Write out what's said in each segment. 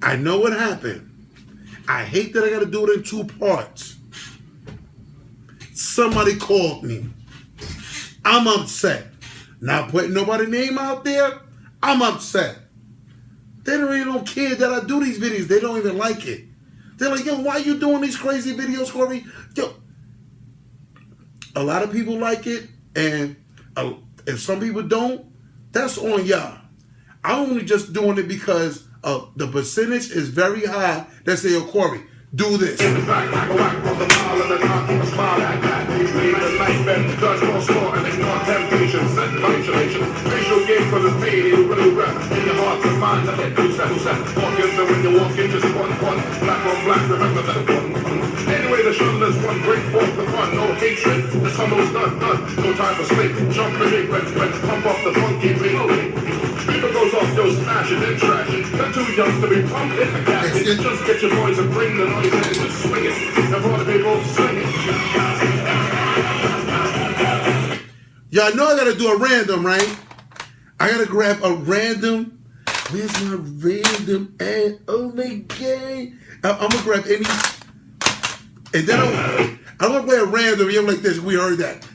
I know what happened. I hate that I got to do it in 2 parts. Somebody called me. I'm upset. Not putting nobody's name out there. I'm upset. They don't care that I do these videos. They don't even like it. They're like, yo, why you doing these crazy videos, Corey? Yo, a lot of people like it, and if some people don't, that's on y'all. I'm only just doing it because the percentage is very high that say, yo, Corey, do this. Anyway, the shuttle is one great forth the fun, no hatred, the summer's done, no time for sleep, jump the big, let's pump up the funky beat. Speaker goes off, yo, smash it and trash it. They're too young to be pumped in the casket. Just get your boys and bring the noise in and just swing it. And all the people swing it. Y'all know I gotta do a random, right? I gotta grab a random. Where's my random? And oh my god, I'm gonna grab any. And then I'm gonna play a random. You're like this. We heard that.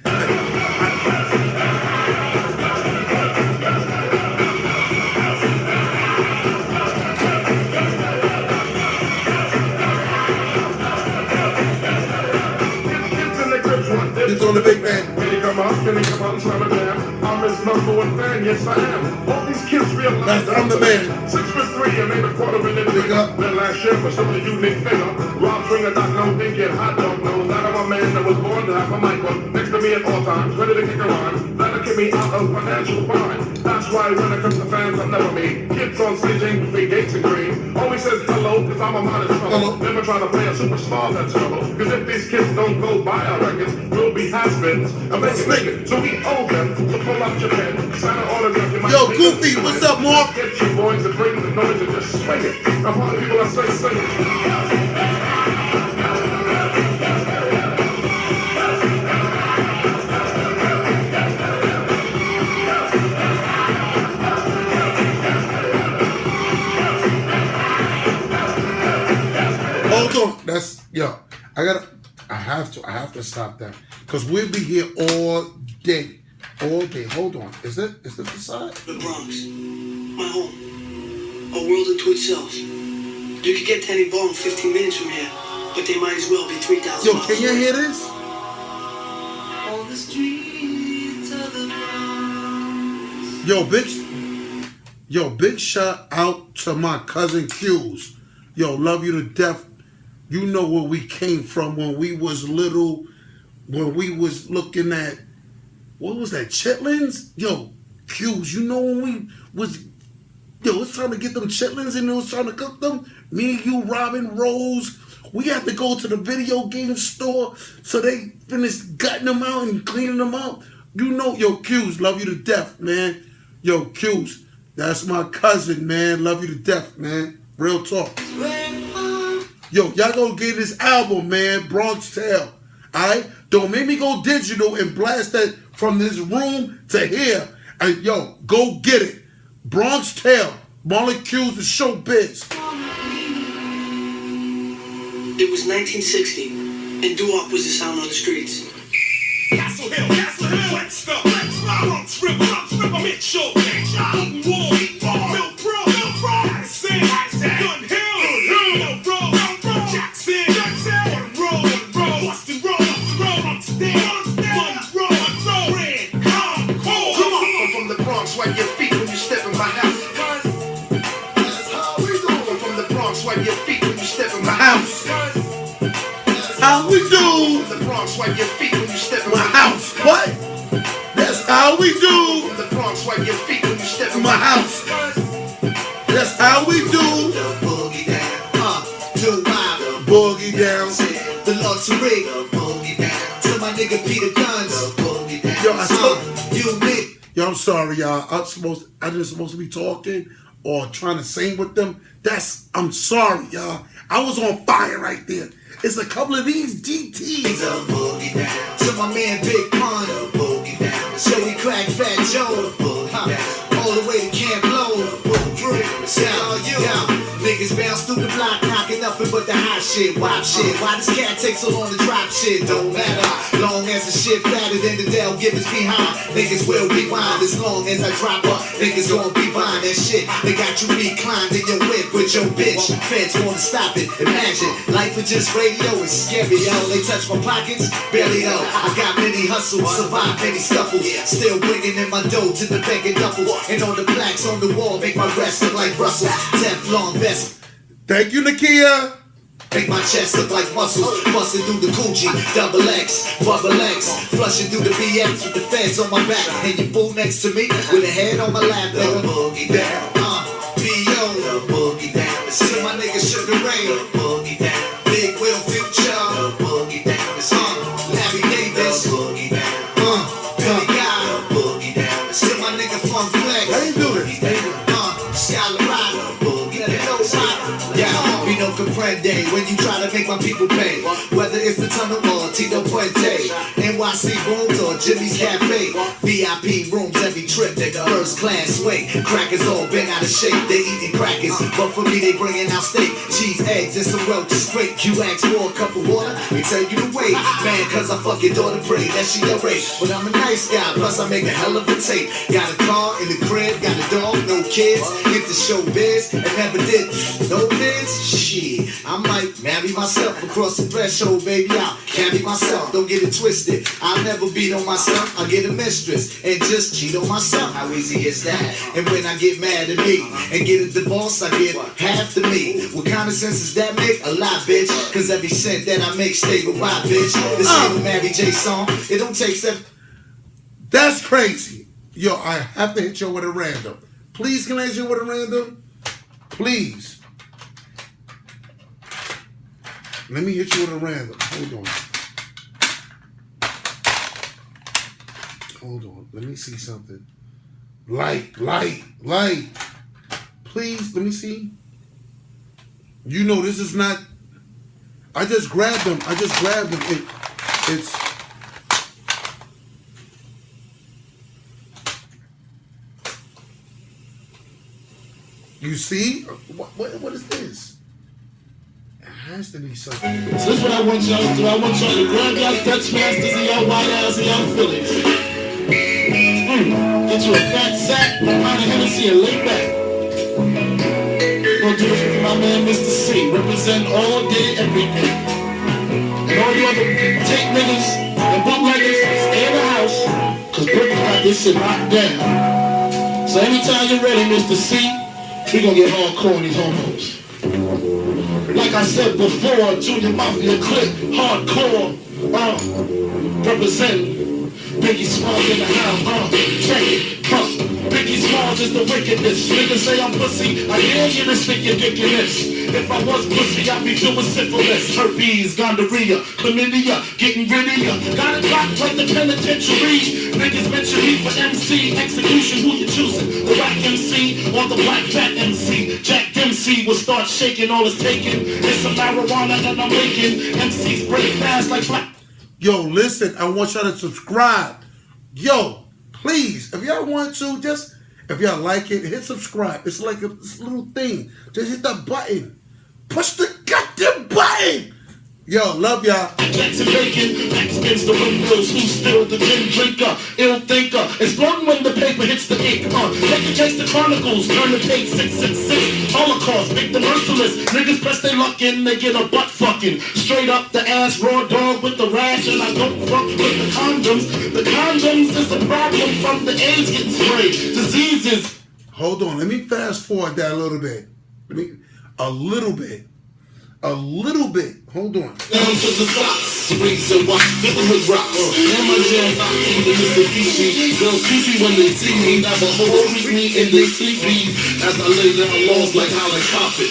It's on the big man. Can you come out and slam it down? I'm his number one fan, yes I am. All these kids realize that I'm the man. 6'3" and made a $250,000 bigger. Their last year was still a unique figure. Rob Stringer, Doc, no thinking, I don't know. That I'm a man that was born to have a mic on next to me at all times, ready to kick a rhyme. That'll get me out of financial bind. That's why when it comes to fans, I'm never me. Kids on stage ain't between Gates and Green. Always says hello, cause I'm a modest fellow. Never trying to play a superstar that's solo. Cause if these kids don't go buy our records, we'll be has-beens. I'm making so we owe them to pull out your pen. Sign an autograph in my Yo, Goofy, what's up, Mark? Get you boys and bring the noise and just swing it. I'm part of people that say sing it. Hold on, that's yo. I have to stop that because we'll be here all day. Hold on, is this the side? The Bronx, my home, a world unto itself. You could get to any bar in 15 minutes from here, but they might as well be 3,000 Yo, miles can you away. hear this? On the streets of the Bronx. Big shout out to my cousin Q's. Yo, love you to death. You know where we came from when we was little, when we was looking at, what was that, chitlins? Yo, Q's, you know when we was, it's trying to get them chitlins and it was trying to cook them? Me, you, Robin, Rose, we had to go to the video game store so they finished gutting them out and cleaning them out. You know, yo, Q's, love you to death, man. Yo, Q's, that's my cousin, man. Love you to death, man. Real talk. Yo, y'all gonna get this album, man, Bronx Tale. Alright? Don't make me go digital and blast that from this room to here. And yo, go get it. Bronx Tale. Molecules to Showbiz. It was 1960, and doo-wop was the sound on the streets. Castle Hill, Webster, Bronx River, I'm at show, Eaton Wall, Mill Pro, Addison, Gun Hill, Jackson, Boston Road, Monroe, Red, Cold. Come on, from the Bronx, wipe your feet when you step in my house. That's how we do. From the Bronx, wipe your feet when you step in my house. How we do? From the Bronx, wipe your feet when you step in My house. What? That's how we do. From the Bronx, wipe your feet when you step in My house. That's how we do. Boogie down, do wild. Boogie down. The Lord Tariq, boogie down. To my nigga Peter Guns, boogie down. Yo, I told you me. Yo, I'm sorry, y'all. I just supposed to be talking or trying to sing with them. I'm sorry, y'all. I was on fire right there. It's a couple of these DTs. Boogie down. To my man Big Pun, boogie down. So we crack Fat Joe, all the way to Camp Low. Down, you, Niggas bounce through the block, knocking nothing but the hot shit, wop shit. Why this cat take so long to drop shit? Don't matter. Long as the shit fatter than the Dell Gibbons behind. Niggas will rewind as long as I drop up. Niggas gon' be buying that shit. They got you reclined in your whip with your bitch. Feds wanna stop it. Imagine life is just radio. It's scary, yo. They touch my pockets, barely though. I got many hustles, survive many scuffles. Still bringing in my dough to the bank and duffel. And on the plaques on the wall make my rest look like Brussels. Teflon vest. Thank you, Nakia. Make my chest look like muscles. Busting through the coochie, double X, bubble X. Flushing through the BX with the feds on my back. And you fool next to me with a head on my lap. The boogie down, B.O. The boogie down. See my nigga Sugar Ray. The boogie down. Big Will Future. The boogie down. Larry Davis. The boogie down. Billy Guy. The boogie down. See my nigga Funk Flex. How you do this? Skylar Rock. The boogie down. Yeah, we no comprende when you try to make my people pay. Whether it's the Tunnel or Tito Puente, NYC Rooms or Jimmy's Cafe, VIP rooms every trip, first class swing. Crackers all been out of shape, they eating crackers, but for me they bringing out steak, cheese, eggs, and some Welch's straight. You ask for a cup of water, they tell you to wait, man, cause I fuck your daughter pretty, that she a rape. But I'm a nice guy, plus I make a hell of a tape. Got a car in the crib, got a dog, no kids, hit the show biz, and never did no biz. Shit, I might marry myself across the threshold, baby. I'll carry myself, don't get it twisted. I'll never beat on myself, I'll get a mistress and just cheat on myself. How easy is that? And when I get mad at me and get a divorce, I get half the me. What kind of sense does that make? A lot, bitch. Cause every cent that I make stay with my bitch. This ain't a Mary J song, it don't take seven. That's crazy. Yo, I have to hit you with a random. Please, can I hit you with a random? Please. Let me hit you with a random. Hold on. Let me see something. Light. Please, let me see. You know this is not. I just grabbed them. It's. You see? What is this? Has to be something. So this is what I want y'all to do. I want y'all to grab y'all Dutch masters and y'all white ass and y'all Phillies. Get you a fat sack, a pint of Hennessy, and lay back. We're gonna do this with my man Mr. C. Represent all day, every day. And all you other tape niggas and bootleggers, stay in the house, cause Brooklyn got this shit locked down. So anytime you're ready, Mr. C, we gonna get hardcore on these homos. Like I said before, Junior Mafia click, hardcore, represent Biggie Smalls in the house, check it, Biggie Smalls is the wickedness. Niggas say I'm pussy, I hear you to stick your dick in this. If I was pussy, I'd be doing syphilis, herpes, gonorrhea, chlamydia, getting rid of ya. Got it locked like the penitentiary. Niggas mention me for MC, execution, who you choosing? The whack MC or the black fat MC? Jack MC will start shaking, all it's taking. It's some marijuana and I'm making MCs break fast like black. Yo, listen, I want y'all to subscribe. Yo, please, if y'all want to, just, if y'all like it, hit subscribe. It's like a little thing. Just hit the button. Push the goddamn button. Yo, love y'all. Jackson Bacon, Mexicans, the windmills, who's still the gin drinker, ill thinker, exploding when the paper hits the ink. Take a chase the Chronicles, turn the page 666. Holocaust, make the merciless. Niggas press their luck in, they get a butt fucking. Straight up the ass, raw dog with the rash, and I don't fuck with the condoms. The condoms is the problem from the AIDS getting sprayed. Diseases. Hold on, let me fast forward that a little bit. A little bit. Hold on. Down to the top, reason why neighborhood rocks. And my jam not even Mitsubishi. Girls creepy when they see me, never hold me and they sleepy. As I lay down laws like Holland Coffin.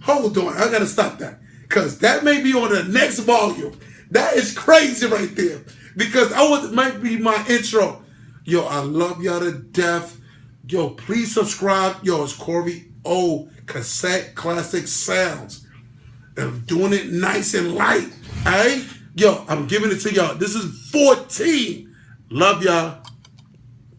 Hold on, I gotta stop that. Cause that may be on the next volume. That is crazy right there. Because might be my intro. Yo, I love y'all to death. Yo, please subscribe. Yo, it's CoreyO Cassette Classic Sounds. I'm doing it nice and light. Alright? Yo, I'm giving it to y'all. This is 14. Love y'all.